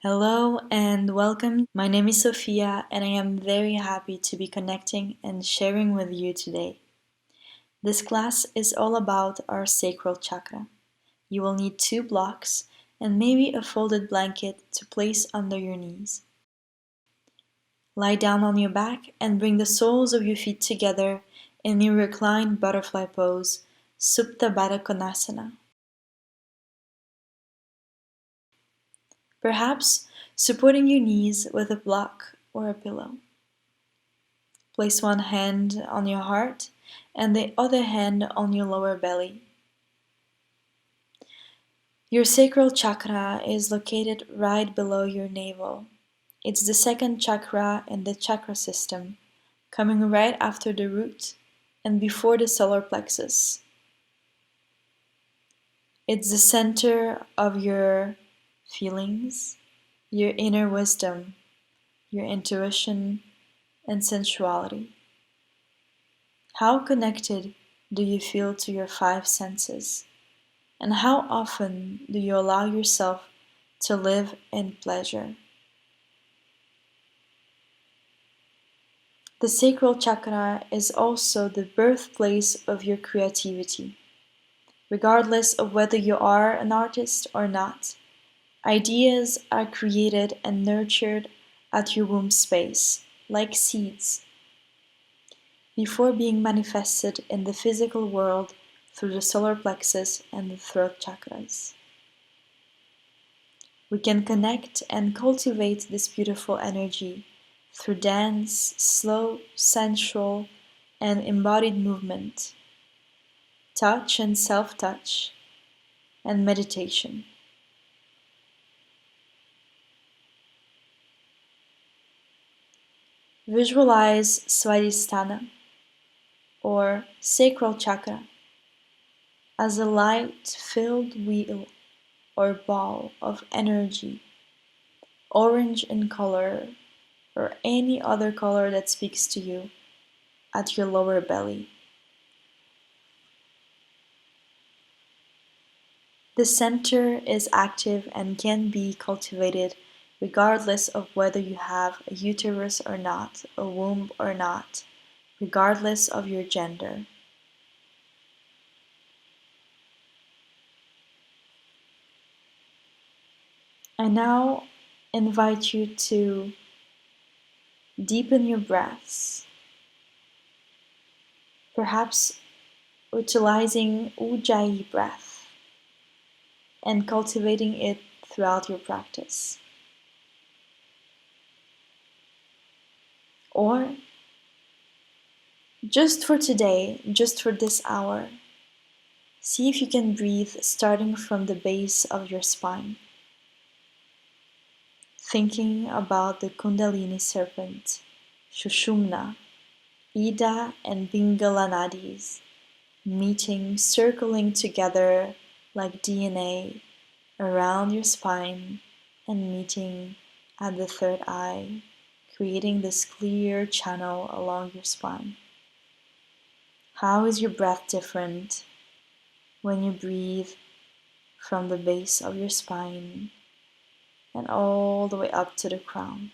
Hello and welcome. My name is Sophia and I am very happy to be connecting and sharing with you today. This class is all about our sacral chakra. You will need 2 blocks and maybe a folded blanket to place under your knees. Lie down on your back and bring the soles of your feet together in your Recline Butterfly pose, Supta Baddha Konasana. Perhaps supporting your knees with a block or a pillow. Place one hand on your heart and the other hand on your lower belly. Your sacral chakra is located right below your navel. It's the second chakra in the chakra system, coming right after the root and before the solar plexus. It's the center of your feelings, your inner wisdom, your intuition, and sensuality. How connected do you feel to your 5 senses? And how often do you allow yourself to live in pleasure? The sacral chakra is also the birthplace of your creativity. Regardless of whether you are an artist or not, ideas are created and nurtured at your womb space, like seeds, before being manifested in the physical world through the solar plexus and the throat chakras. We can connect and cultivate this beautiful energy through dance, slow, sensual, and embodied movement, touch and self-touch, and meditation. Visualize Svadhistana, or Sacral Chakra, as a light-filled wheel or ball of energy, orange in color or any other color that speaks to you, at your lower belly. The center is active and can be cultivated regardless of whether you have a uterus or not, a womb or not, regardless of your gender. I now invite you to deepen your breaths, perhaps utilizing Ujjayi breath and cultivating it throughout your practice. Or just for today, just for this hour, see if you can breathe starting from the base of your spine, thinking about the Kundalini serpent, Shushumna, Ida and Pingala nadis, meeting, circling together like DNA around your spine and meeting at the third eye, creating this clear channel along your spine. How is your breath different when you breathe from the base of your spine and all the way up to the crown?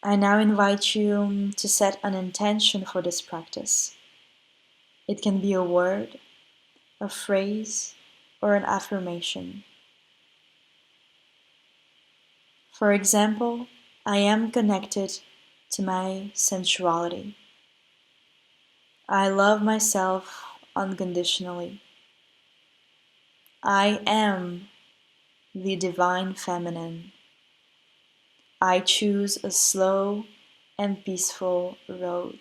I now invite you to set an intention for this practice. It can be a word, a phrase, or an affirmation. For example, I am connected to my sensuality. I love myself unconditionally. I am the divine feminine. I choose a slow and peaceful road,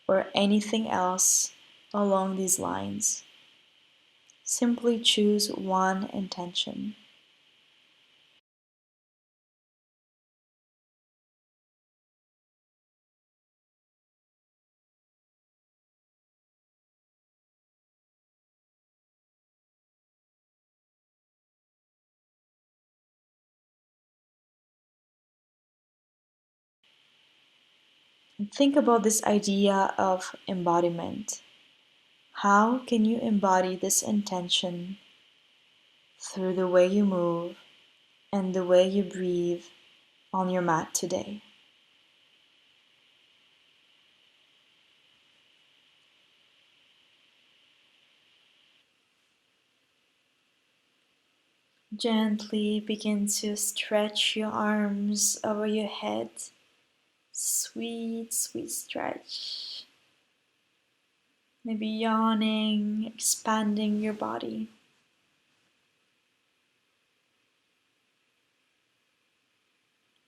or anything else along these lines. Simply choose one intention. And think about this idea of embodiment. How can you embody this intention through the way you move and the way you breathe on your mat today? Gently begin to stretch your arms over your head. Sweet, sweet stretch. Maybe yawning, expanding your body.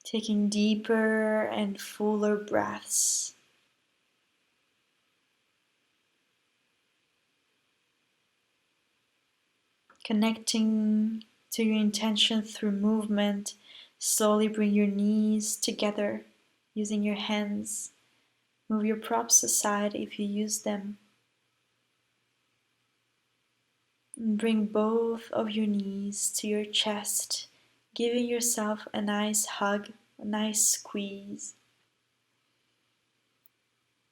Taking deeper and fuller breaths. Connecting to your intention through movement. Slowly bring your knees together using your hands. Move your props aside if you use them. And bring both of your knees to your chest, giving yourself a nice hug, a nice squeeze.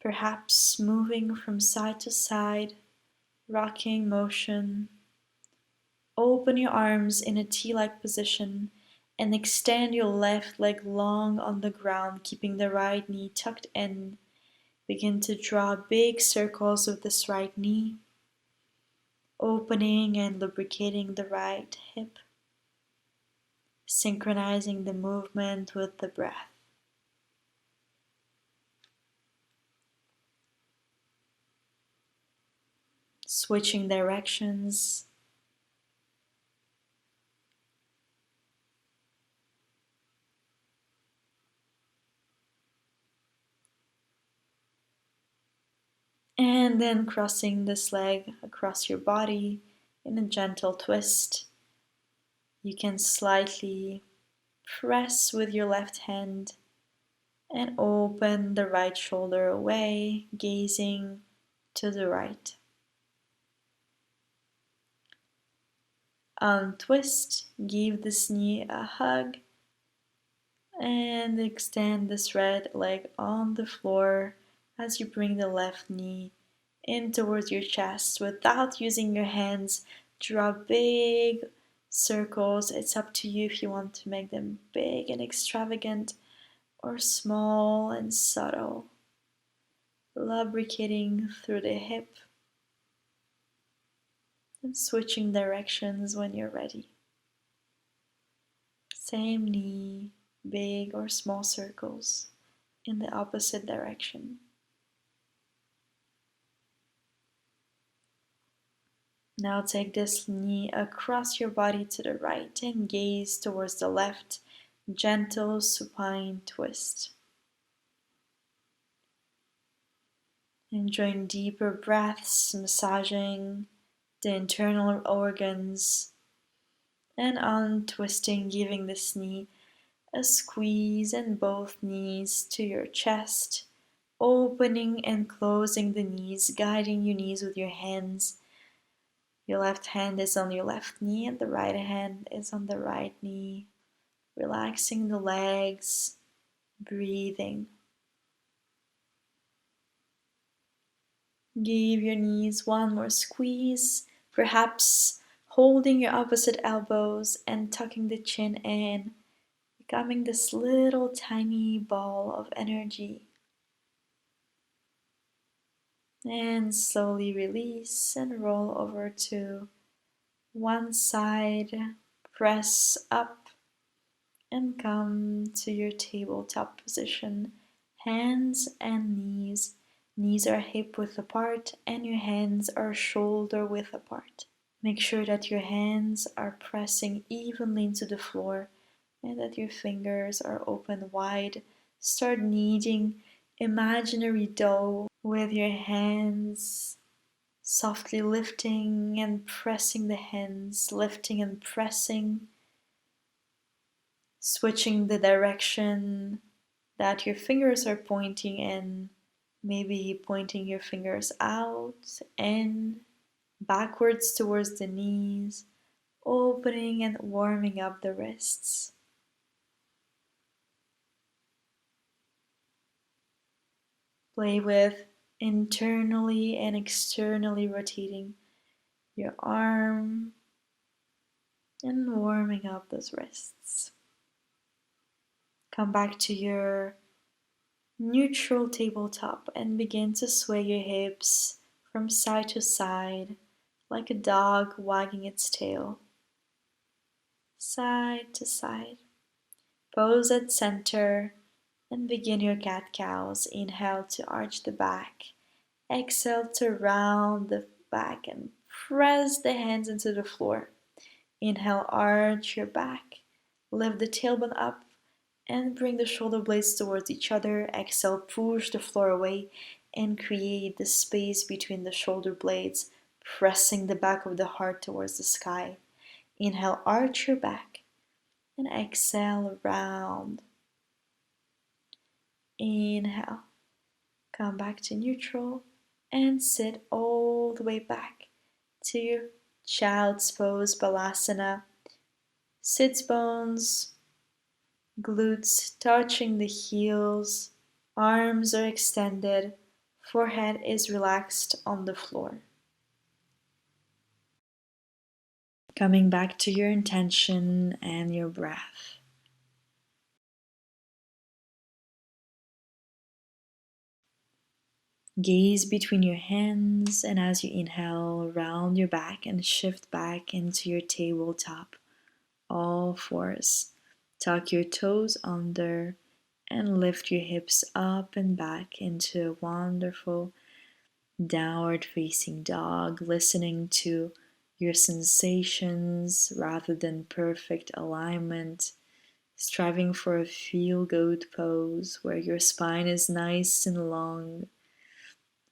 Perhaps moving from side to side, rocking motion. Open your arms in a T-like position and extend your left leg long on the ground, keeping the right knee tucked in. Begin to draw big circles with this right knee, opening and lubricating the right hip, synchronizing the movement with the breath. Switching directions. And then crossing this leg across your body in a gentle twist. You can slightly press with your left hand and open the right shoulder away, gazing to the right. Untwist, give this knee a hug, and extend this right leg on the floor as you bring the left knee in towards your chest without using your hands. Draw big circles. It's up to you if you want to make them big and extravagant or small and subtle. Lubricating through the hip and switching directions when you're ready. Same knee, big or small circles in the opposite direction. Now take this knee across your body to the right and gaze towards the left. Gentle supine twist. Enjoying deeper breaths, massaging the internal organs, and untwisting, giving this knee a squeeze and both knees to your chest, opening and closing the knees, guiding your knees with your hands. Your left hand is on your left knee and the right hand is on the right knee. Relaxing the legs, breathing. Give your knees one more squeeze, perhaps holding your opposite elbows and tucking the chin in, becoming this little tiny ball of energy. And slowly release and roll over to one side. Press up and come to your tabletop position. Hands and knees. Knees are hip width apart and your hands are shoulder width apart. Make sure that your hands are pressing evenly into the floor and that your fingers are open wide. Start kneading imaginary dough with your hands, softly lifting and pressing the hands, lifting and pressing, switching the direction that your fingers are pointing in, maybe pointing your fingers out and backwards towards the knees, opening and warming up the wrists. Play with internally and externally rotating your arm and warming up those wrists. Come back to your neutral tabletop and begin to sway your hips from side to side like a dog wagging its tail. Side to side. Pose at center and begin your cat-cows. Inhale to arch the back. Exhale to round the back and press the hands into the floor. Inhale, arch your back. Lift the tailbone up and bring the shoulder blades towards each other. Exhale, push the floor away and create the space between the shoulder blades, pressing the back of the heart towards the sky. Inhale, arch your back and exhale, round. Inhale, come back to neutral and sit all the way back to your child's pose, Balasana. Sits bones, glutes touching the heels, arms are extended, forehead is relaxed on the floor. Coming back to your intention and your breath. Gaze between your hands, and as you inhale, round your back and shift back into your tabletop. All fours. Tuck your toes under and lift your hips up and back into a wonderful downward facing dog, listening to your sensations rather than perfect alignment, striving for a feel-good pose where your spine is nice and long.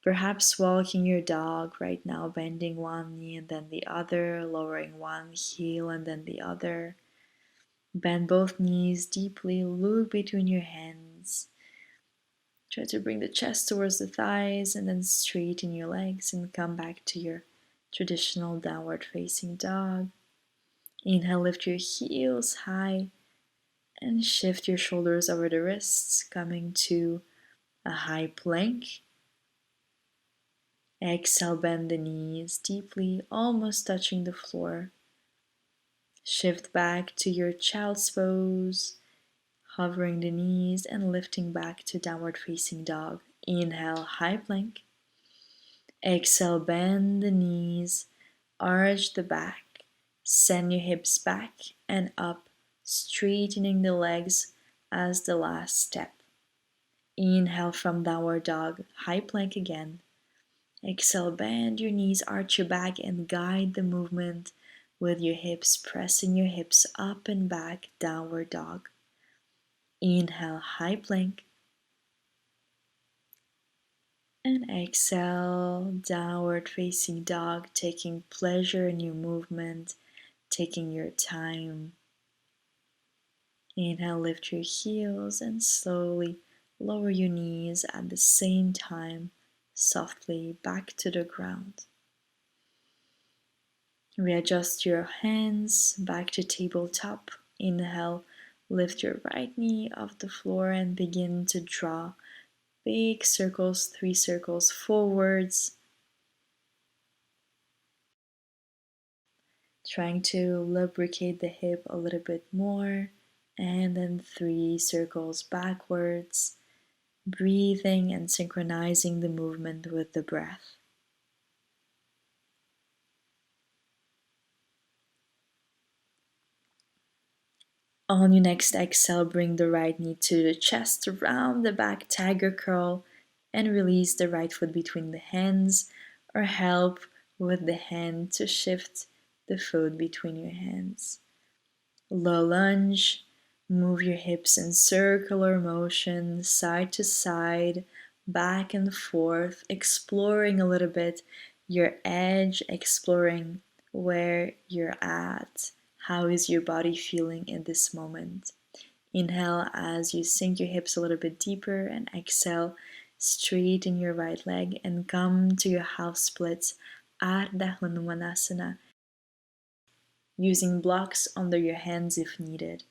Perhaps walking your dog right now, bending one knee and then the other, lowering one heel and then the other. Bend both knees deeply, look between your hands. Try to bring the chest towards the thighs and then straighten your legs and come back to your traditional downward facing dog. Inhale, lift your heels high and shift your shoulders over the wrists, coming to a high plank. Exhale, bend the knees deeply, almost touching the floor. Shift back to your child's pose, hovering the knees and lifting back to downward facing dog. Inhale, high plank. Exhale, bend the knees, arch the back, send your hips back and up, straightening the legs as the last step. Inhale from downward dog, high plank again. Exhale, bend your knees, arch your back and guide the movement with your hips, pressing your hips up and back, downward dog. Inhale, high plank. And exhale, downward facing dog, taking pleasure in your movement, taking your time. Inhale, lift your heels and slowly lower your knees at the same time, softly back to the ground. Readjust your hands back to tabletop. Inhale, lift your right knee off the floor and begin to draw big circles, 3 circles forwards. Trying to lubricate the hip a little bit more. And then 3 circles backwards. Breathing and synchronizing the movement with the breath. On your next exhale, bring the right knee to the chest, round the back, tiger curl, and release the right foot between the hands, or help with the hand to shift the foot between your hands. Low lunge, move your hips in circular motion, side to side, back and forth, exploring a little bit your edge, exploring where you're at. How is your body feeling in this moment? Inhale as you sink your hips a little bit deeper and exhale, straighten your right leg and come to your half splits, Ardha Hanumanasana, using blocks under your hands if needed.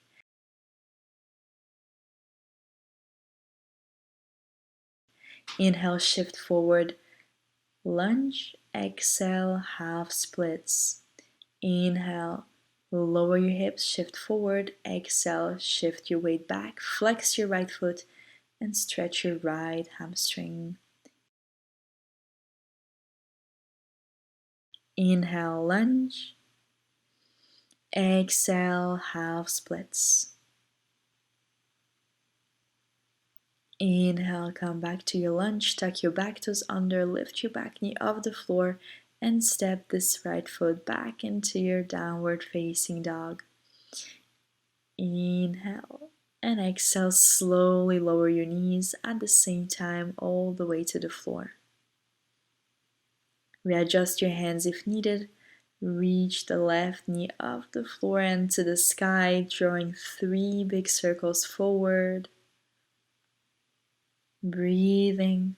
Inhale, shift forward, lunge. Exhale, half splits. Inhale, lower your hips, shift forward. Exhale, shift your weight back. Flex your right foot and stretch your right hamstring. Inhale, lunge. Exhale, half splits. Inhale, come back to your lunge. Tuck your back toes under, lift your back knee off the floor, and step this right foot back into your downward facing dog. Inhale and exhale, slowly lower your knees at the same time all the way to the floor. Readjust your hands if needed. Reach the left knee off the floor and to the sky, drawing 3 big circles forward. Breathing.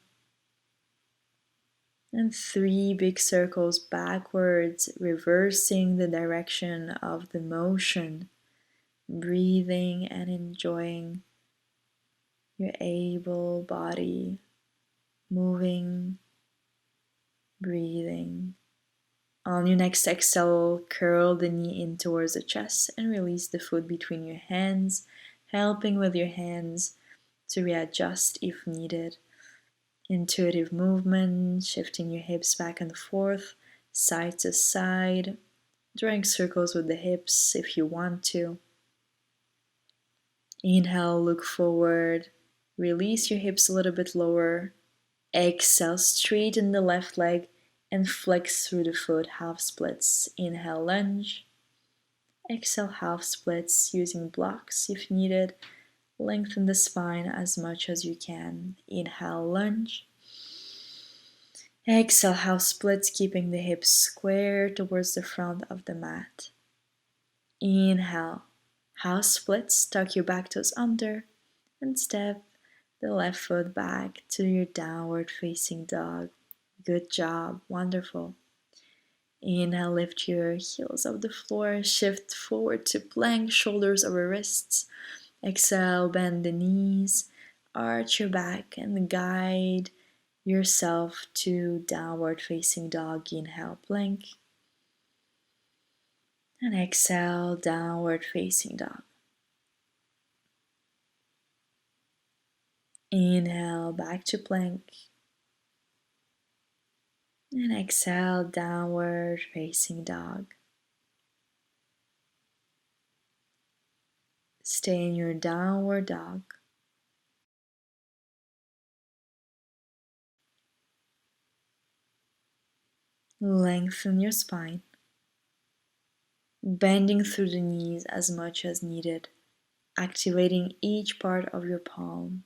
And 3 big circles backwards, reversing the direction of the motion. Breathing and enjoying your able body, moving, breathing. On your next exhale, curl the knee in towards the chest and release the foot between your hands, helping with your hands to readjust if needed. Intuitive movement, shifting your hips back and forth, side to side, drawing circles with the hips if you want to. Inhale, look forward, release your hips a little bit lower. Exhale, straighten the left leg and flex through the foot, half splits. Inhale, lunge. Exhale, half splits, using blocks if needed. Lengthen the spine as much as you can. Inhale, lunge. Exhale, half splits, keeping the hips square towards the front of the mat. Inhale, half splits, tuck your back toes under and step the left foot back to your downward facing dog. Good job, wonderful. Inhale, lift your heels off the floor, shift forward to plank, shoulders over wrists. Exhale, bend the knees, arch your back and guide yourself to downward facing dog. Inhale, plank. And exhale, downward facing dog. Inhale, back to plank. And exhale, downward facing dog. Stay in your downward dog. Lengthen your spine, bending through the knees as much as needed, activating each part of your palm.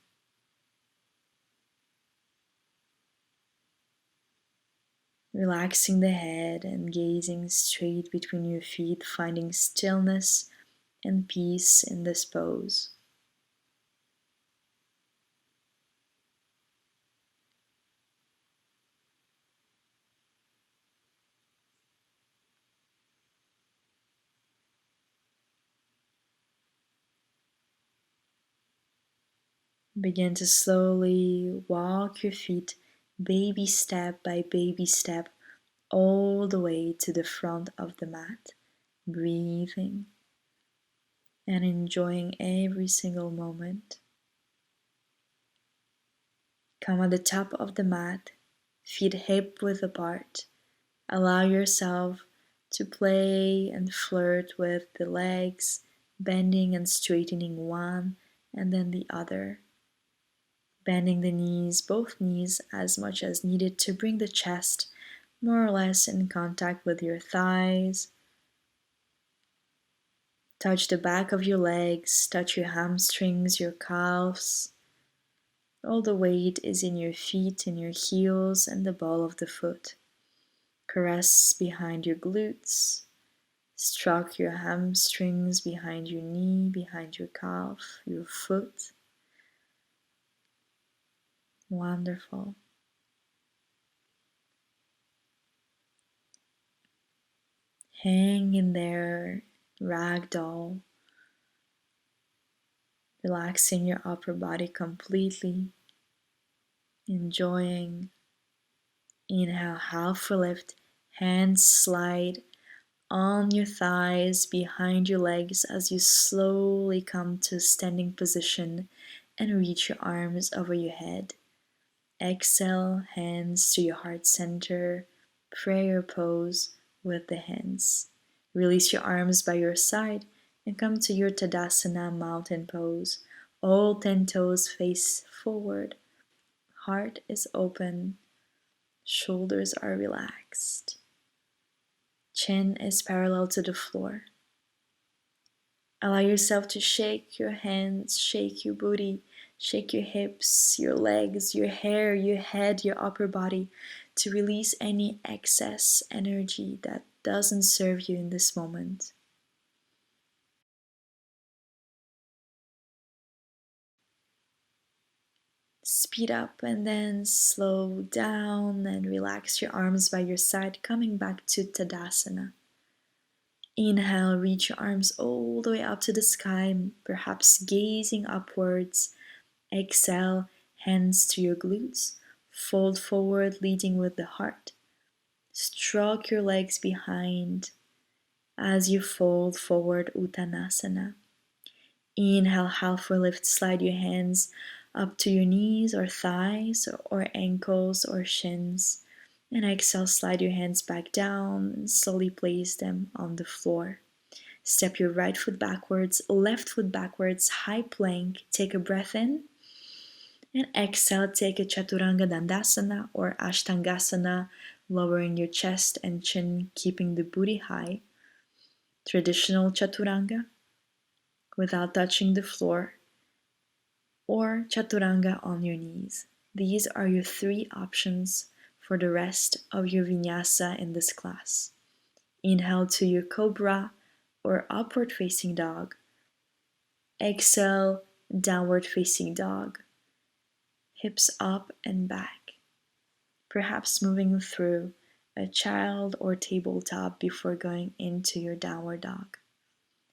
Relaxing the head and gazing straight between your feet, finding stillness and peace in this pose. Begin to slowly walk your feet baby step by baby step all the way to the front of the mat, breathing and enjoying every single moment. Come at the top of the mat, feet hip width apart. Allow yourself to play and flirt with the legs, bending and straightening one and then the other. Bending the knees, both knees, as much as needed to bring the chest more or less in contact with your thighs. Touch the back of your legs, touch your hamstrings, your calves. All the weight is in your feet, in your heels, and the ball of the foot. Caress behind your glutes. Stroke your hamstrings behind your knee, behind your calf, your foot. Wonderful. Hang in there, ragdoll. Relaxing your upper body completely. enjoying. Inhale, half lift, hands slide on your thighs, behind your legs as you slowly come to a standing position and reach your arms over your head. Exhale, hands to your heart center, prayer pose with the hands. Release your arms by your side and come to your Tadasana mountain pose. All 10 toes face forward. Heart is open. Shoulders are relaxed. Chin is parallel to the floor. Allow yourself to shake your hands, shake your booty, shake your hips, your legs, your hair, your head, your upper body to release any excess energy that doesn't serve you in this moment. Speed up and then slow down and relax your arms by your side, coming back to Tadasana. Inhale, reach your arms all the way up to the sky, perhaps gazing upwards. Exhale, hands to your glutes. Fold forward, leading with the heart. Stroke your legs behind as you fold forward, Uttanasana. Inhale, halfway lift, slide your hands up to your knees or thighs or ankles or shins. And exhale, slide your hands back down and slowly place them on the floor. Step your right foot backwards, left foot backwards, high plank. Take a breath in. And exhale, take a Chaturanga Dandasana or Ashtangasana, lowering your chest and chin, keeping the booty high. Traditional Chaturanga, without touching the floor, or Chaturanga on your knees. These are your 3 options for the rest of your vinyasa in this class. Inhale to your Cobra or Upward Facing Dog. Exhale, Downward Facing Dog. Hips up and back. Perhaps moving through a child or tabletop before going into your Downward Dog.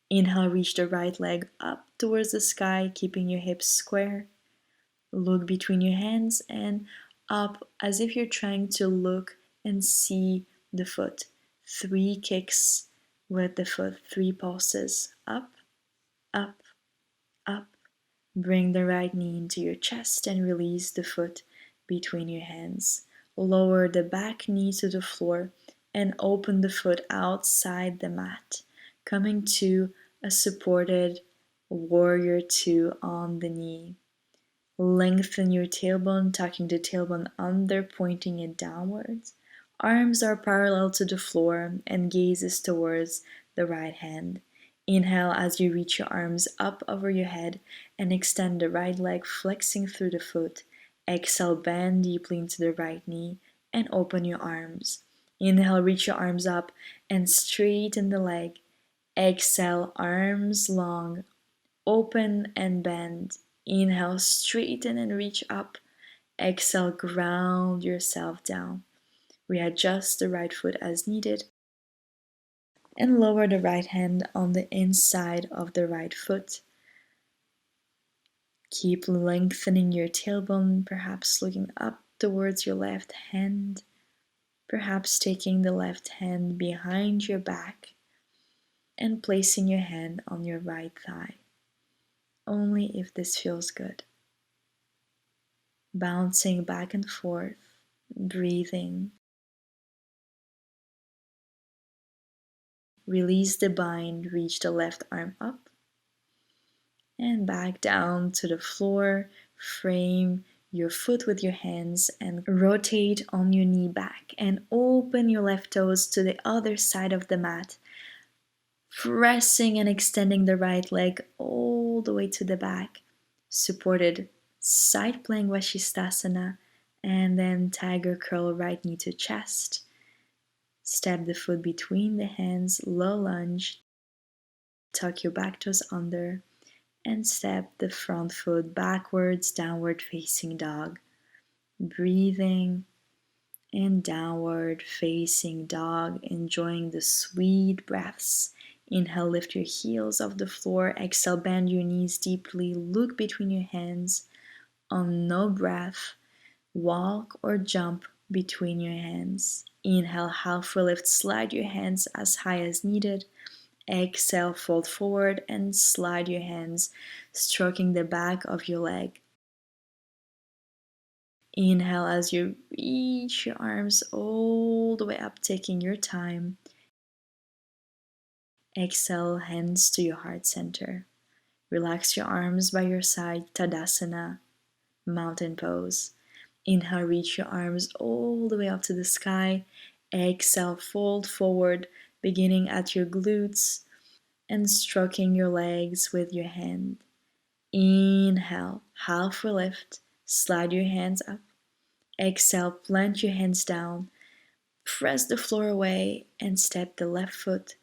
Inhale, reach the right leg up towards the sky, keeping your hips square. Look between your hands and up as if you're trying to look and see the foot. 3 kicks with the foot, 3 pulses. Up, up, up. Bring the right knee into your chest and release the foot between your hands. Lower the back knee to the floor and open the foot outside the mat, coming to a supported warrior 2 on the knee. Lengthen your tailbone, tucking the tailbone under, pointing it downwards. Arms are parallel to the floor and gaze is towards the right hand. Inhale as you reach your arms up over your head and extend the right leg, flexing through the foot. Exhale, bend deeply into the right knee and open your arms. Inhale, reach your arms up and straighten the leg. Exhale, arms long, open and bend. Inhale, straighten and reach up. Exhale, ground yourself down. Readjust the right foot as needed. And lower the right hand on the inside of the right foot. Keep lengthening your tailbone, perhaps looking up towards your left hand. Perhaps taking the left hand behind your back and placing your hand on your right thigh. Only if this feels good. Bouncing back and forth, breathing. Release the bind, reach the left arm up and back down to the floor. Frame your foot with your hands and rotate on your knee back and open your left toes to the other side of the mat. Pressing and extending the right leg all the way to the back. Supported side plank Vashisthasana and then tiger curl, right knee to chest. Step the foot between the hands, low lunge. Tuck your back toes under and step the front foot backwards, downward facing dog. Breathing and downward facing dog, enjoying the sweet breaths. Inhale, lift your heels off the floor. Exhale, bend your knees deeply. Look between your hands. On no breath, Walk or jump between your hands. Inhale, halfway lift, slide your hands as high as needed. Exhale, fold forward and slide your hands, stroking the back of your leg. Inhale as you reach your arms all the way up, taking your time. Exhale, hands to your heart center. Relax your arms by your side, Tadasana, mountain pose. Inhale, reach your arms all the way up to the sky. Exhale, fold forward, beginning at your glutes and stroking your legs with your hand. Inhale, halfway lift, slide your hands up. Exhale, plant your hands down, press the floor away and step the left foot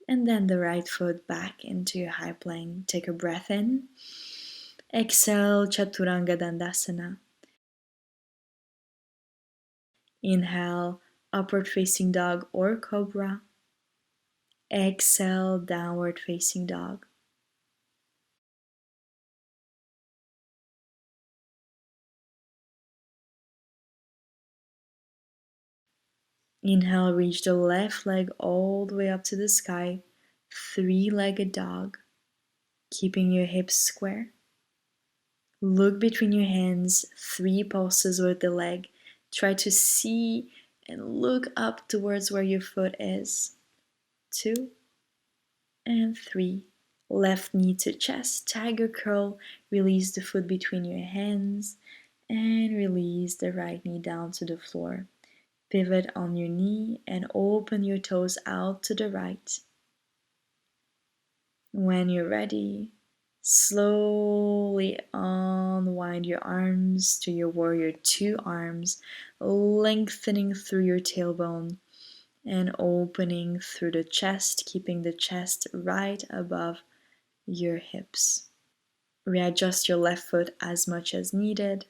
and then the right foot back into your high plank. Take a breath in. Exhale, Chaturanga Dandasana. Inhale, upward facing dog or cobra. Exhale, downward facing dog. Inhale, reach the left leg all the way up to the sky. Three-legged dog, keeping your hips square. Look between your hands, 3 pulses with the leg. Try to see and look up towards where your foot is. 2 and 3. Left knee to chest, tiger curl. Release the foot between your hands and release the right knee down to the floor. Pivot on your knee and open your toes out to the right. When you're ready, slowly unwind your arms to your warrior 2 arms, lengthening through your tailbone and opening through the chest, keeping the chest right above your hips. Readjust your left foot as much as needed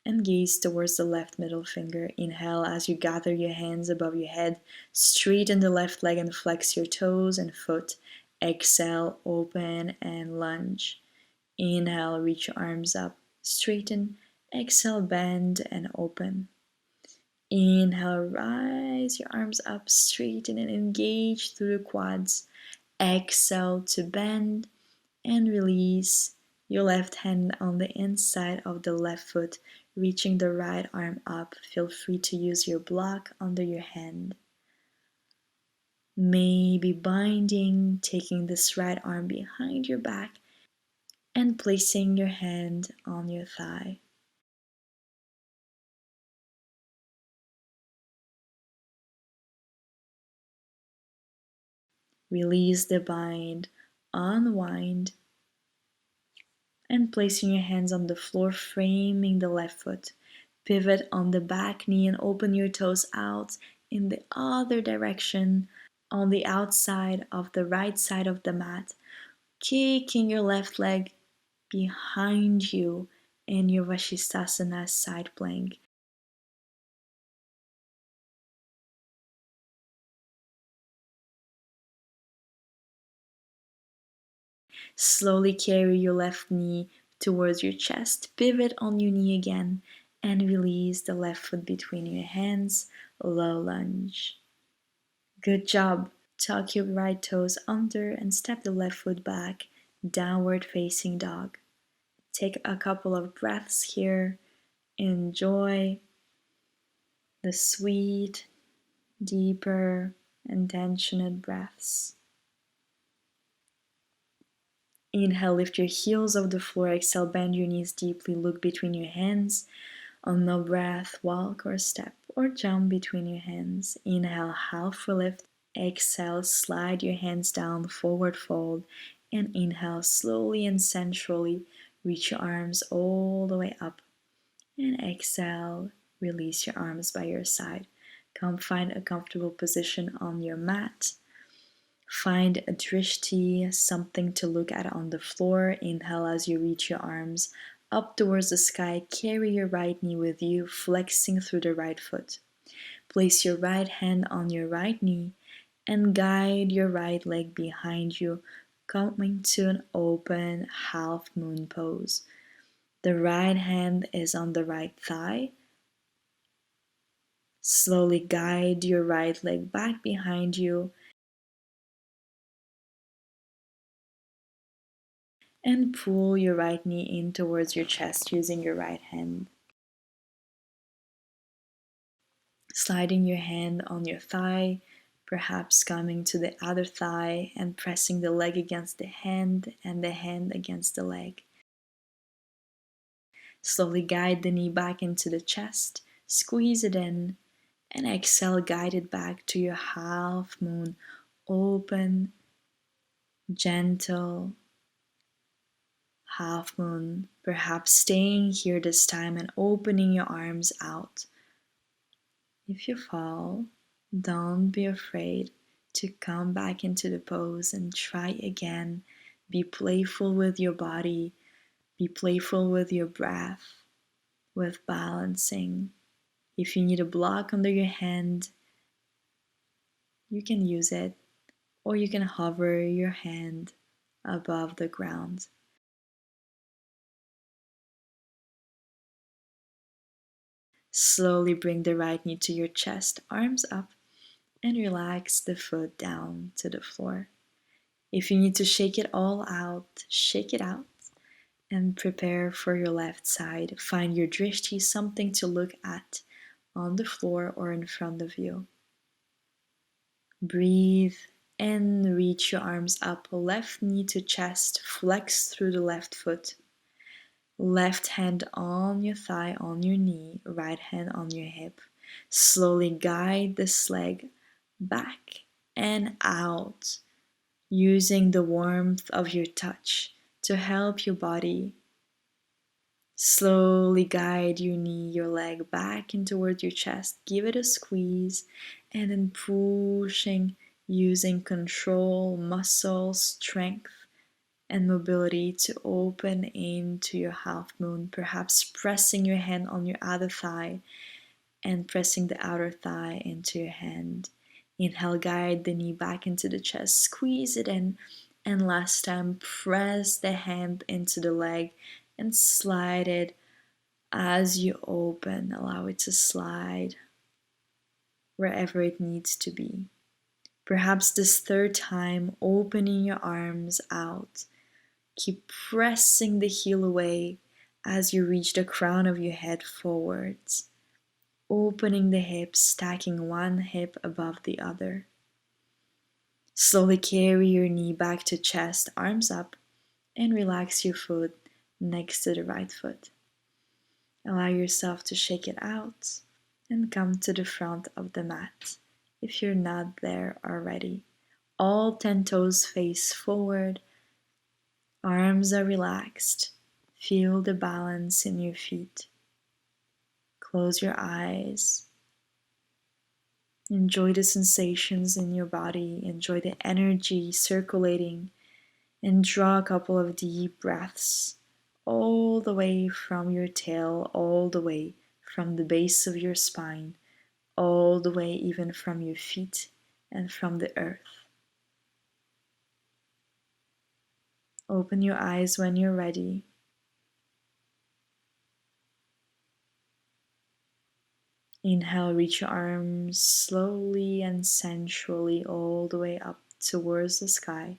and gaze towards the left middle finger. Inhale as you gather your hands above your head, straighten the left leg and flex your toes and foot. Exhale, open and lunge. Inhale, reach your arms up, straighten. Exhale, bend and open. Inhale, rise your arms up, straighten and engage through the quads. Exhale to bend and release. Your left hand on the inside of the left foot, reaching the right arm up. Feel free to use your block under your hand. Maybe binding, taking this right arm behind your back and placing your hand on your thigh. Release the bind, unwind, and placing your hands on the floor, framing the left foot. Pivot on the back knee and open your toes out in the other direction on the outside of the right side of the mat, kicking your left leg behind you in your Vashisthasana side plank. Slowly carry your left knee towards your chest, pivot on your knee again, and release the left foot between your hands, low lunge. Good job. Tuck your right toes under and step the left foot back, downward facing dog. Take a couple of breaths here. Enjoy the sweet, deeper, intentionate breaths. Inhale, lift your heels off the floor. Exhale, bend your knees deeply. Look between your hands. On no breath, walk or step or jump between your hands. Inhale, halfway lift. Exhale, slide your hands down, forward fold. And inhale, slowly and sensually reach your arms all the way up. And exhale, release your arms by your side. Come find a comfortable position on your mat. Find a drishti, something to look at on the floor. Inhale as you reach your arms up towards the sky. Carry your right knee with you, flexing through the right foot. Place your right hand on your right knee and guide your right leg behind you, coming to an open half moon pose. The right hand is on the right thigh, Slowly guide your right leg back behind you and pull your right knee in towards your chest using your right hand. Sliding your hand on your thigh, perhaps coming to the other thigh and pressing the leg against the hand and the hand against the leg. Slowly guide the knee back into the chest, squeeze it in, and exhale, guide it back to your half moon. Open, gentle half moon, perhaps staying here this time and opening your arms out. If you fall, don't be afraid to come back into the pose and try again. Be playful with your body, be playful with your breath, with balancing. If you need a block under your hand, you can use it, or you can hover your hand above the ground. Slowly bring the right knee to your chest, arms up, and relax the foot down to the floor. If you need to shake it all out, shake it out, and prepare for your left side. Find your drishti, something to look at on the floor or in front of you. Breathe and reach your arms up, left knee to chest, flex through the left foot. Left hand on your thigh, on your knee, right hand on your hip. Slowly guide this leg back and out, using the warmth of your touch to help your body. Slowly guide your knee, your leg back in towards your chest. Give it a squeeze and then pushing, using control, muscle, strength, and mobility to open into your half moon. Perhaps pressing your hand on your other thigh and pressing the outer thigh into your hand. Inhale, guide the knee back into the chest, squeeze it in, and last time press the hand into the leg and slide it as you open. Allow it to slide wherever it needs to be. Perhaps this third time, opening your arms out. Keep pressing the heel away as you reach the crown of your head forwards. Opening the hips, stacking one hip above the other. Slowly carry your knee back to chest, arms up, and relax your foot next to the right foot. Allow yourself to shake it out and come to the front of the mat if you're not there already. All 10 toes face forward, arms are relaxed. Feel the balance in your feet. Close your eyes. Enjoy the sensations in your body. Enjoy the energy circulating. And draw a couple of deep breaths all the way from your tail, all the way from the base of your spine, all the way even from your feet and from the earth. Open your eyes when you're ready. Inhale, reach your arms slowly and sensually all the way up towards the sky.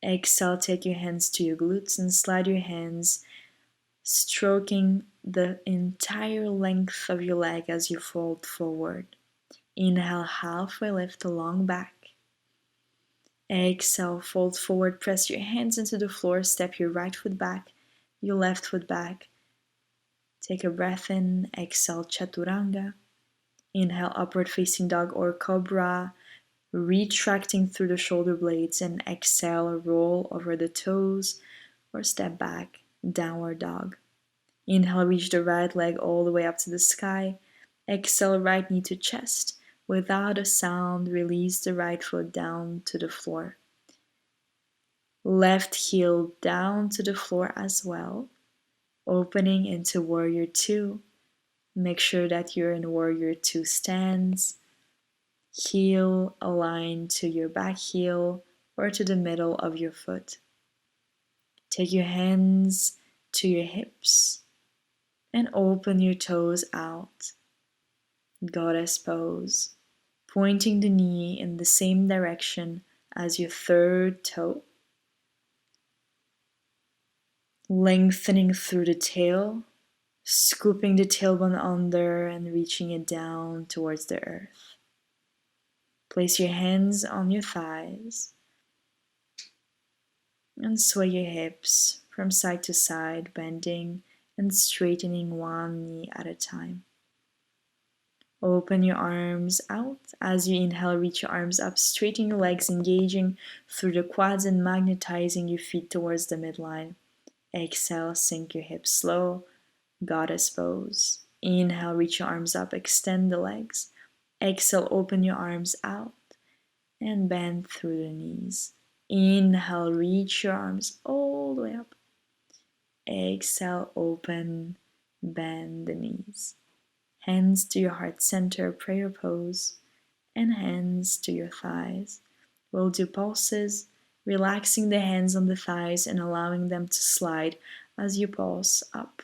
Exhale, take your hands to your glutes and slide your hands, stroking the entire length of your leg as you fold forward. Inhale, halfway lift the long back. Exhale, fold forward, press your hands into the floor, step your right foot back, your left foot back. Take a breath in, exhale, chaturanga. Inhale, upward facing dog or cobra, retracting through the shoulder blades, and exhale, roll over the toes or step back, downward dog. Inhale, reach the right leg all the way up to the sky. Exhale, right knee to chest. Without a sound, release the right foot down to the floor. Left heel down to the floor as well. Opening into Warrior 2. Make sure that you're in Warrior 2 stance. Heel aligned to your back heel or to the middle of your foot. Take your hands to your hips and open your toes out. Goddess pose, pointing the knee in the same direction as your third toe, lengthening through the tail, scooping the tailbone under and reaching it down towards the earth. Place your hands on your thighs and sway your hips from side to side, bending and straightening one knee at a time. Open your arms out. As you inhale, reach your arms up, straighten your legs, engaging through the quads and magnetizing your feet towards the midline. Exhale, sink your hips slow, goddess pose. Inhale, reach your arms up, extend the legs. Exhale, open your arms out and bend through the knees. Inhale, reach your arms all the way up. Exhale, open, bend the knees. Hands to your heart center, prayer pose, and hands to your thighs. We'll do pulses, relaxing the hands on the thighs and allowing them to slide as you pulse up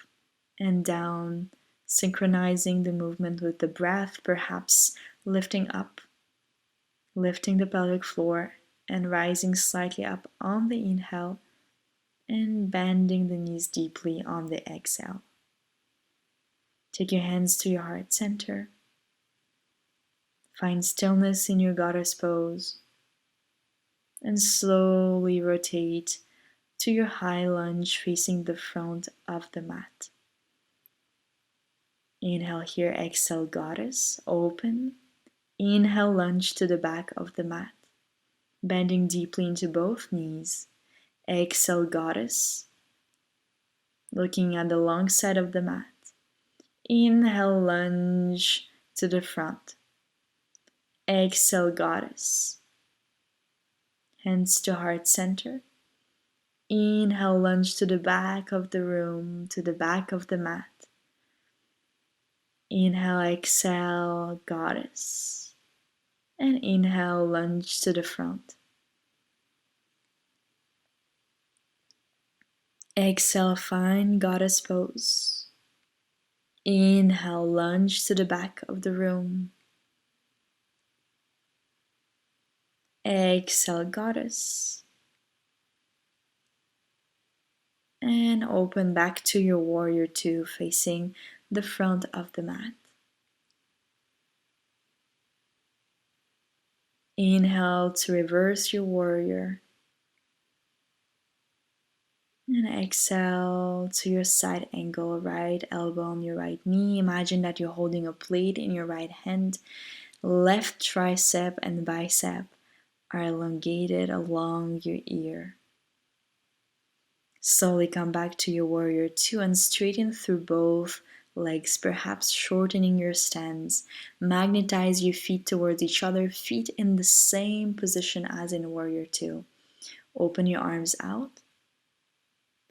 and down, synchronizing the movement with the breath, perhaps lifting up, lifting the pelvic floor and rising slightly up on the inhale and bending the knees deeply on the exhale. Take your hands to your heart center. Find stillness in your goddess pose and slowly rotate to your high lunge facing the front of the mat. Inhale here, exhale goddess, open. Inhale, lunge to the back of the mat, bending deeply into both knees. Exhale goddess, looking at the long side of the mat. Inhale, lunge to the front. Exhale, goddess. Hands to heart center. Inhale, lunge to the back of the room, to the back of the mat. Inhale, exhale, goddess. And inhale, lunge to the front. Exhale, find goddess pose. Inhale, lunge to the back of the room. Exhale, goddess. And open back to your warrior two, facing the front of the mat. Inhale to reverse your warrior. And exhale to your side angle, right elbow on your right knee. Imagine that you're holding a plate in your right hand. Left tricep and bicep are elongated along your ear. Slowly come back to your warrior two and straighten through both legs, perhaps shortening your stance. Magnetize your feet towards each other, feet in the same position as in warrior two. Open your arms out,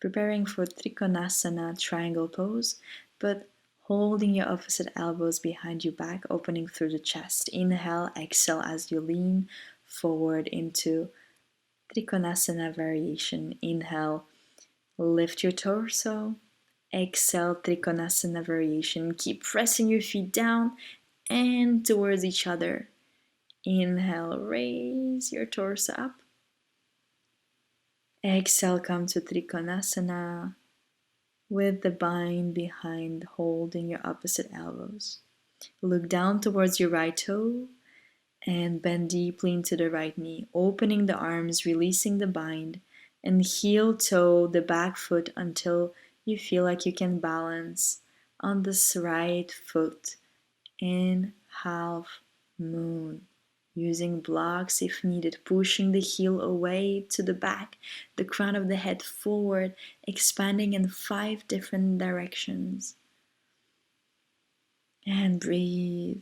preparing for Trikonasana triangle pose, but holding your opposite elbows behind your back, opening through the chest. Inhale, exhale as you lean forward into Trikonasana variation. Inhale, lift your torso. Exhale, Trikonasana variation. Keep pressing your feet down and towards each other. Inhale, raise your torso up. Exhale, come to Trikonasana with the bind behind, holding your opposite elbows. Look down towards your right toe and bend deeply into the right knee, opening the arms, releasing the bind, and heel toe the back foot until you feel like you can balance on this right foot in half moon. Using blocks if needed, pushing the heel away to the back, the crown of the head forward, expanding in 5 different directions. And breathe.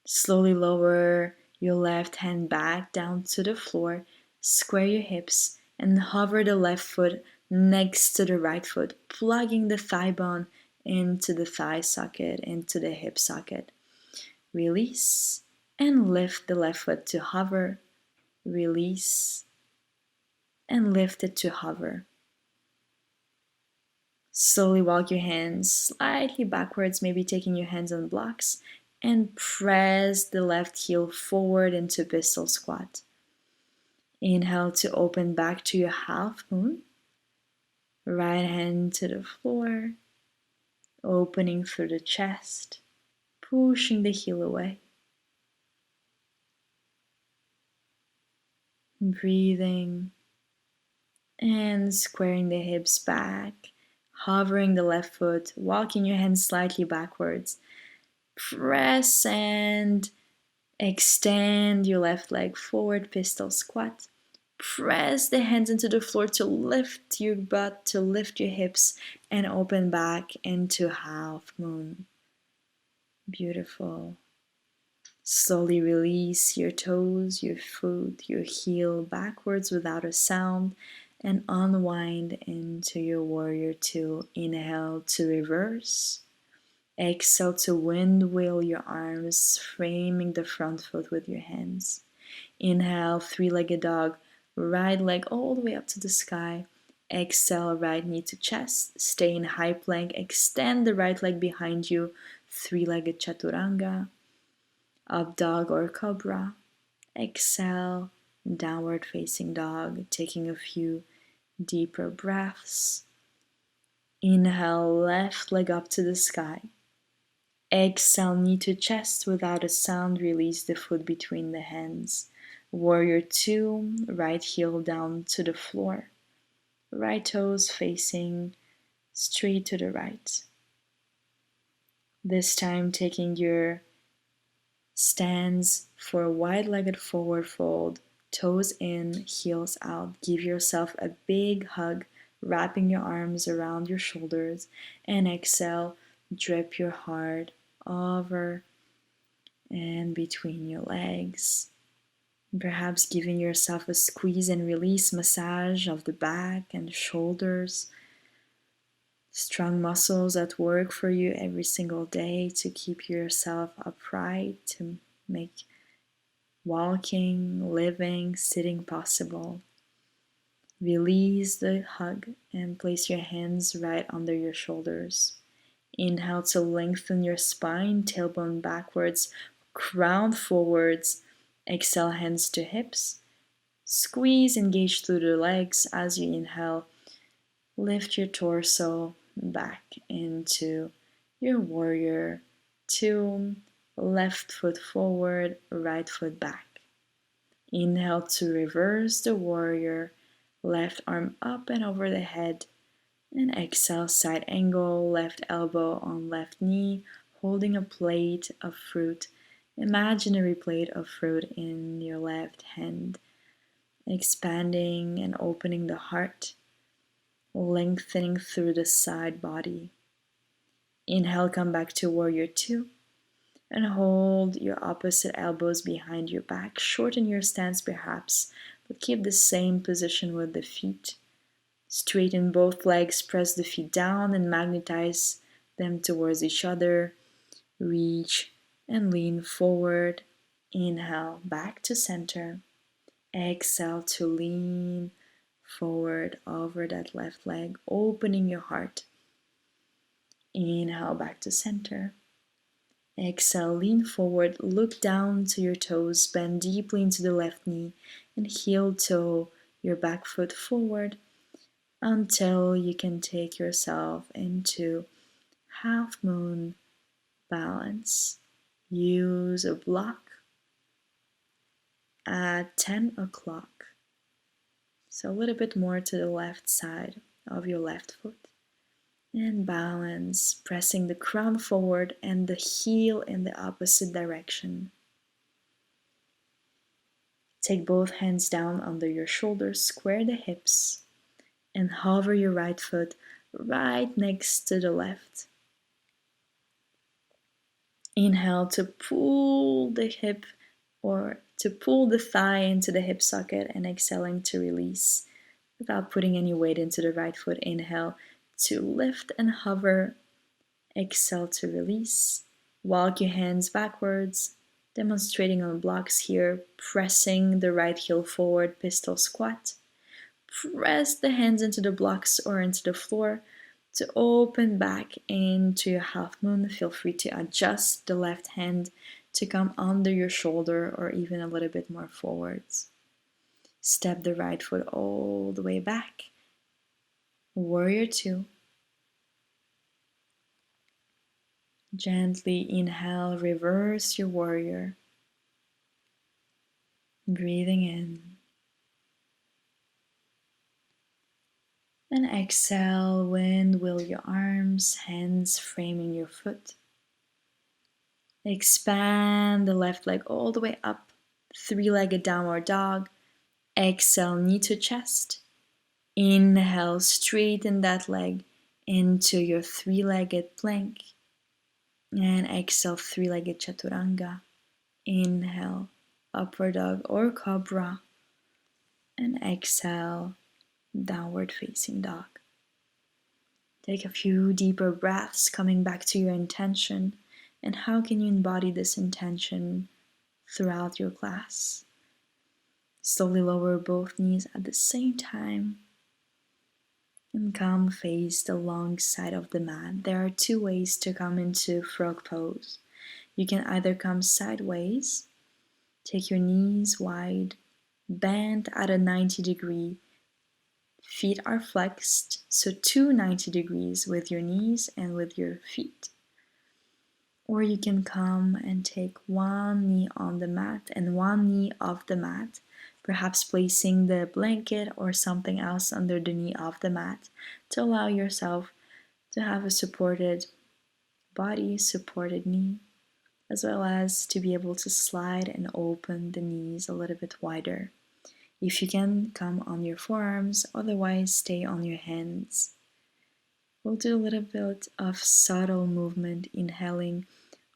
Slowly lower your left hand back down to the floor, square your hips, and hover the left foot next to the right foot, plugging the thigh bone into the thigh socket, into the hip socket. Release and lift the left foot to hover. Release and lift it to hover. Slowly walk your hands slightly backwards, maybe taking your hands on blocks, and press the left heel forward into pistol squat. Inhale to open back to your half moon. Right hand to the floor, opening through the chest, pushing the heel away. Breathing and squaring the hips back, hovering the left foot, walking your hands slightly backwards. Press and extend your left leg forward, pistol squat. Press the hands into the floor to lift your butt, to lift your hips, and open back into half moon. Beautiful. Slowly release your toes, your foot, your heel backwards without a sound, and unwind into your warrior two. Inhale to reverse. Exhale to windwheel your arms, framing the front foot with your hands. Inhale, three-legged dog, right leg all the way up to the sky. Exhale, right knee to chest. Stay in high plank. Extend the right leg behind you. Three-legged chaturanga. Up dog or cobra. Exhale, downward facing dog, taking a few deeper breaths. Inhale, left leg up to the sky. Exhale, knee to chest without a sound, release the foot between the hands. Warrior two, right heel down to the floor. Right toes facing straight to the right. This time taking your stance for a wide-legged forward fold, toes in, heels out. Give yourself a big hug, wrapping your arms around your shoulders, and exhale, drip your heart over and between your legs. Perhaps giving yourself a squeeze and release massage of the back and shoulders. Strong muscles at work for you every single day to keep yourself upright, to make walking, living, sitting possible. Release the hug and place your hands right under your shoulders. Inhale to lengthen your spine, tailbone backwards, crown forwards. Exhale, hands to hips. Squeeze, engage through the legs as you inhale. Lift your torso back into your warrior two. Left foot forward, right foot back. Inhale to reverse the warrior. Left arm up and over the head. And exhale, side angle, left elbow on left knee, holding a plate of fruit. Imaginary plate of fruit in your left hand. Expanding and opening the heart. Lengthening through the side body. Inhale, come back to warrior two. And hold your opposite elbows behind your back. Shorten your stance perhaps, but keep the same position with the feet. Straighten both legs, press the feet down and magnetize them towards each other. Reach and lean forward. Inhale, back to center. Exhale to lean forward over that left leg, opening your heart. Inhale, back to center. Exhale, lean forward, look down to your toes, bend deeply into the left knee, and heel toe your back foot forward until you can take yourself into half moon balance. Use a block at 10 o'clock. So a little bit more to the left side of your left foot. And balance, pressing the crown forward and the heel in the opposite direction. Take both hands down under your shoulders, square the hips, and hover your right foot right next to the left. Inhale to pull the hip or to pull the thigh into the hip socket, and exhaling to release without putting any weight into the right foot. Inhale to lift and hover. Exhale to release. Walk your hands backwards, demonstrating on blocks here, pressing the right heel forward, pistol squat. Press the hands into the blocks or into the floor. To open back into your half moon, feel free to adjust the left hand to come under your shoulder or even a little bit more forwards. Step the right foot all the way back. Warrior two. Gently inhale, reverse your warrior. Breathing in. And exhale, windwheel your arms, hands framing your foot. Expand the left leg all the way up, three-legged downward dog. Exhale, knee to chest. Inhale, straighten that leg into your three-legged plank. And exhale, three-legged chaturanga. Inhale, upward dog or cobra. And exhale, downward facing dog. Take a few deeper breaths, coming back to your intention. And how can you embody this intention throughout your class? Slowly lower both knees at the same time. And come face the long side of the mat. There are two ways to come into frog pose. You can either come sideways, take your knees wide, bend at a 90-degree. Feet are flexed, so 290 degrees with your knees and with your feet. Or you can come and take one knee on the mat and one knee off the mat, perhaps placing the blanket or something else under the knee of the mat to allow yourself to have a supported body, supported knee, as well as to be able to slide and open the knees a little bit wider. If you can, come on your forearms, otherwise stay on your hands. We'll do a little bit of subtle movement, inhaling,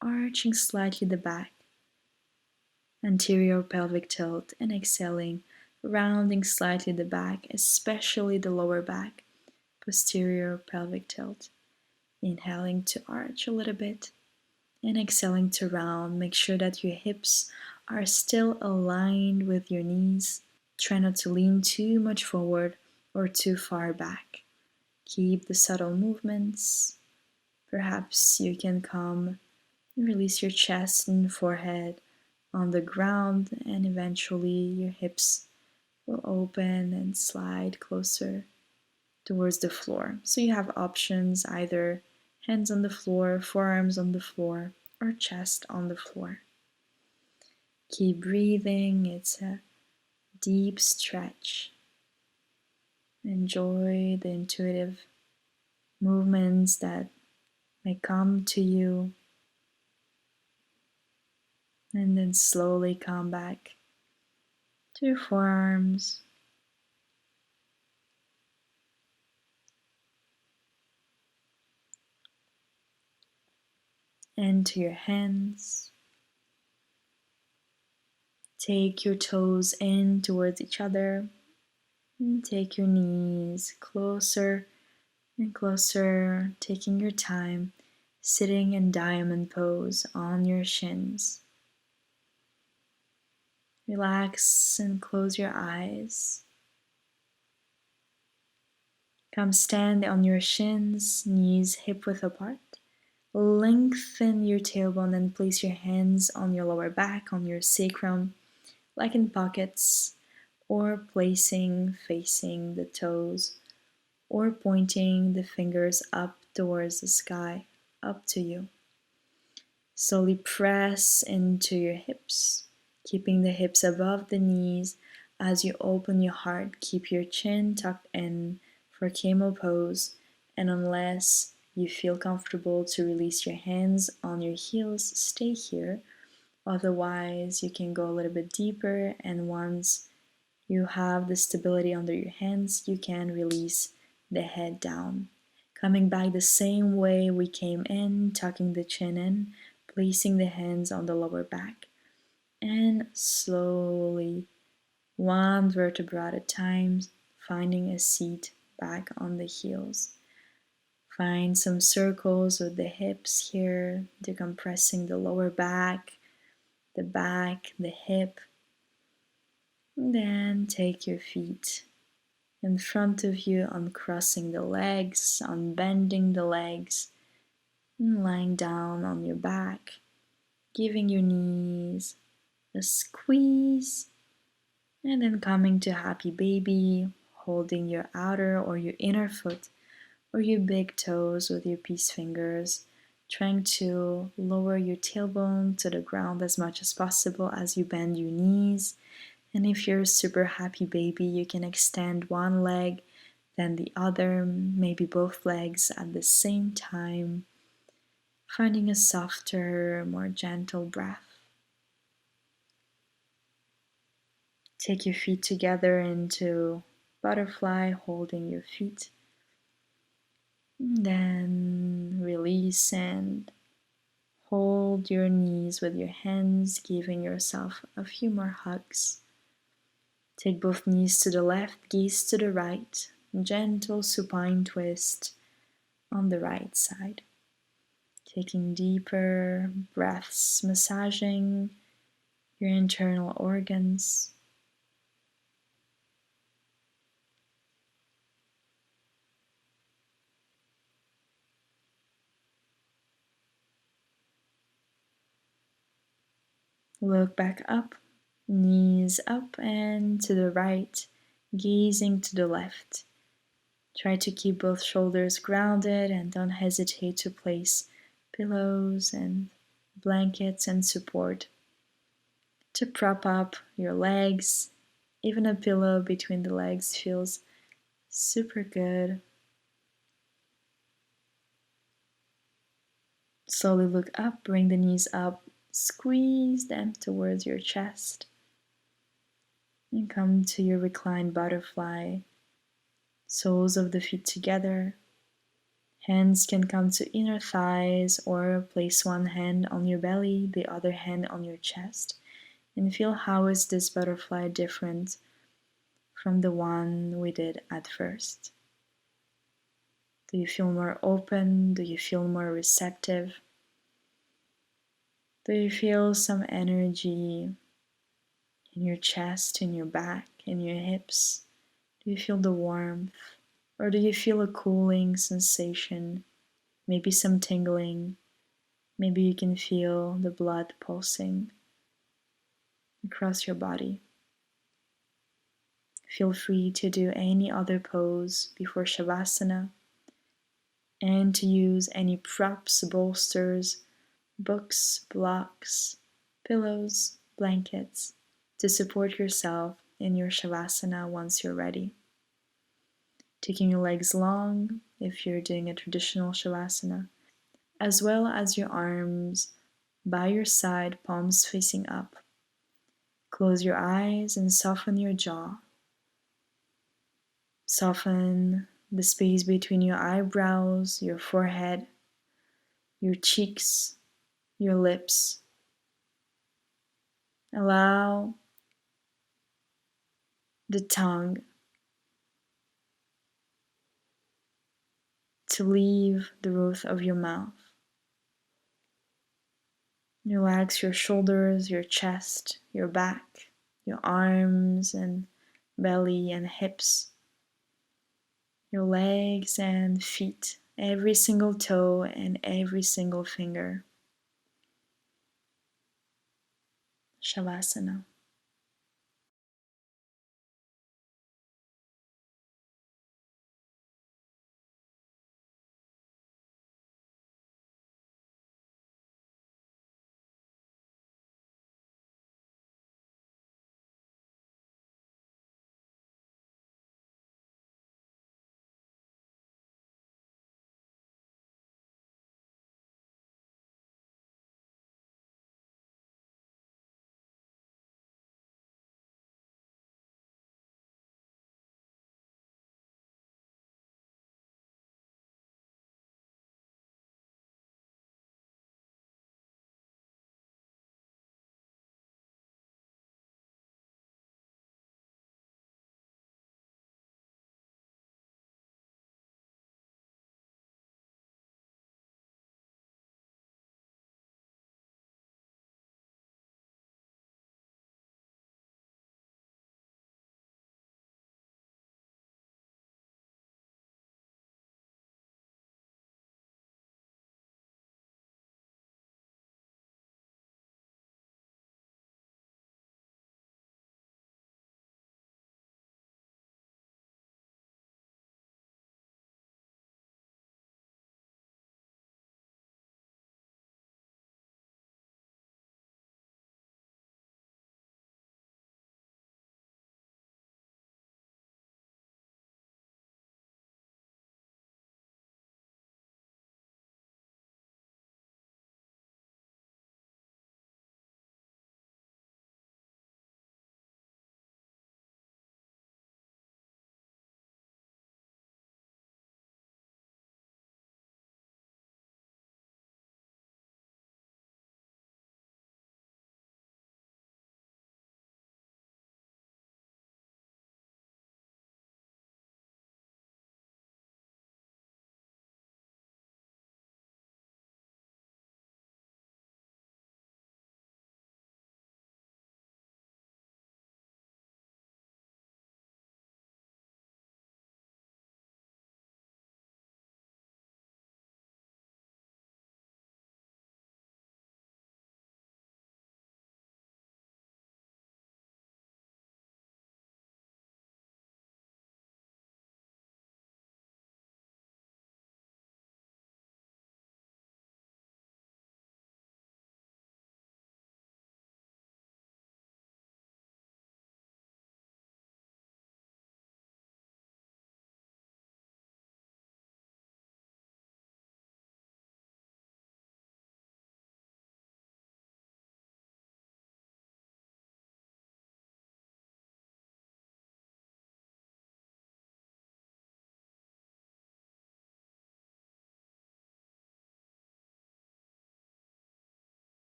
arching slightly the back, anterior pelvic tilt, and exhaling, rounding slightly the back, especially the lower back, posterior pelvic tilt. Inhaling to arch a little bit, and exhaling to round. Make sure that your hips are still aligned with your knees. Try not to lean too much forward or too far back. Keep the subtle movements. Perhaps you can come and release your chest and forehead on the ground, and eventually your hips will open and slide closer towards the floor. So you have options, either hands on the floor, forearms on the floor, or chest on the floor. Keep breathing. It's a deep stretch. Enjoy the intuitive movements that may come to you. And then slowly come back to your forearms. And to your hands. Take your toes in towards each other. And take your knees closer and closer, taking your time, sitting in diamond pose on your shins. Relax and close your eyes. Come stand on your shins, knees hip-width apart. Lengthen your tailbone and place your hands on your lower back, on your sacrum, like in pockets, or facing the toes, or pointing the fingers up towards the sky, up to you. Slowly press into your hips, keeping the hips above the knees. As you open your heart, keep your chin tucked in for camel pose, and unless you feel comfortable to release your hands on your heels, stay here. Otherwise, you can go a little bit deeper, and once you have the stability under your hands, you can release the head down. Coming back the same way we came in, tucking the chin in, placing the hands on the lower back, and slowly, one vertebra at a time, finding a seat back on the heels. Find some circles with the hips here, decompressing the lower back, the hip. And then take your feet in front of you, uncrossing the legs, unbending the legs, and lying down on your back, giving your knees a squeeze, and then coming to happy baby, holding your outer or your inner foot or your big toes with your peace fingers, trying to lower your tailbone to the ground as much as possible as you bend your knees. And if you're a super happy baby, you can extend one leg, then the other, maybe both legs at the same time, finding a softer, more gentle breath. Take your feet together into butterfly, holding your feet. And then release and hold your knees with your hands, giving yourself a few more hugs. Take both knees to the left, gaze to the right, gentle supine twist on the right side. Taking deeper breaths, massaging your internal organs. Look back up, knees up and to the right, gazing to the left. Try to keep both shoulders grounded and don't hesitate to place pillows and blankets and support to prop up your legs. Even a pillow between the legs feels super good. Slowly look up, bring the knees up, squeeze them towards your chest, and come to your reclined butterfly. Soles of the feet together. Hands can come to inner thighs or place one hand on your belly, the other hand on your chest. And feel how is this butterfly different from the one we did at first. Do you feel more open? Do you feel more receptive? Do you feel some energy in your chest, in your back, in your hips? Do you feel the warmth? Or do you feel a cooling sensation? Maybe some tingling? Maybe you can feel the blood pulsing across your body. Feel free to do any other pose before Shavasana and to use any props, bolsters, books, blocks, pillows, blankets to support yourself in your Shavasana once you're ready. Taking your legs long if you're doing a traditional Shavasana, as well as your arms by your side, palms facing up. Close your eyes and soften your jaw. Soften the space between your eyebrows, your forehead, your cheeks, your lips. Allow the tongue to leave the roof of your mouth. Relax your shoulders, your chest, your back, your arms and belly and hips, your legs and feet, every single toe and every single finger. Shavasana.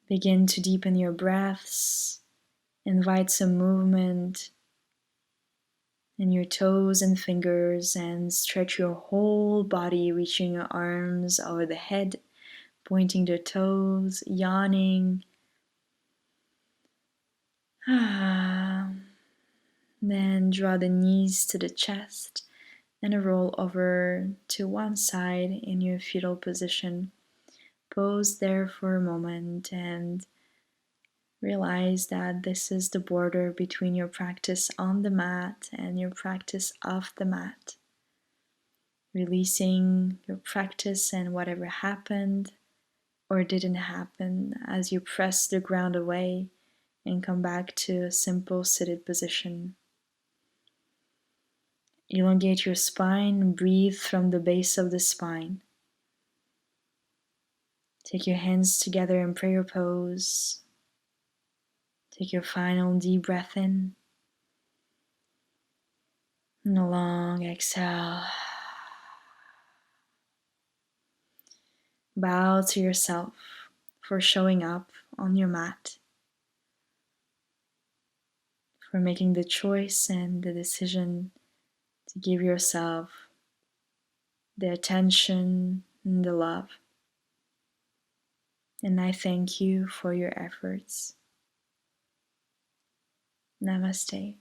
Begin to deepen your breaths. Invite some movement in your toes and fingers and stretch your whole body, reaching your arms over the head, pointing the toes, yawning. Then draw the knees to the chest and roll over to one side in your fetal position. Pose there for a moment and realize that this is the border between your practice on the mat and your practice off the mat. Releasing your practice and whatever happened or didn't happen as you press the ground away and come back to a simple seated position. Elongate your spine, breathe from the base of the spine. Take your hands together in prayer pose. Take your final deep breath in and a long exhale. Bow to yourself for showing up on your mat, for making the choice and the decision to give yourself the attention and the love. And I thank you for your efforts. Namaste.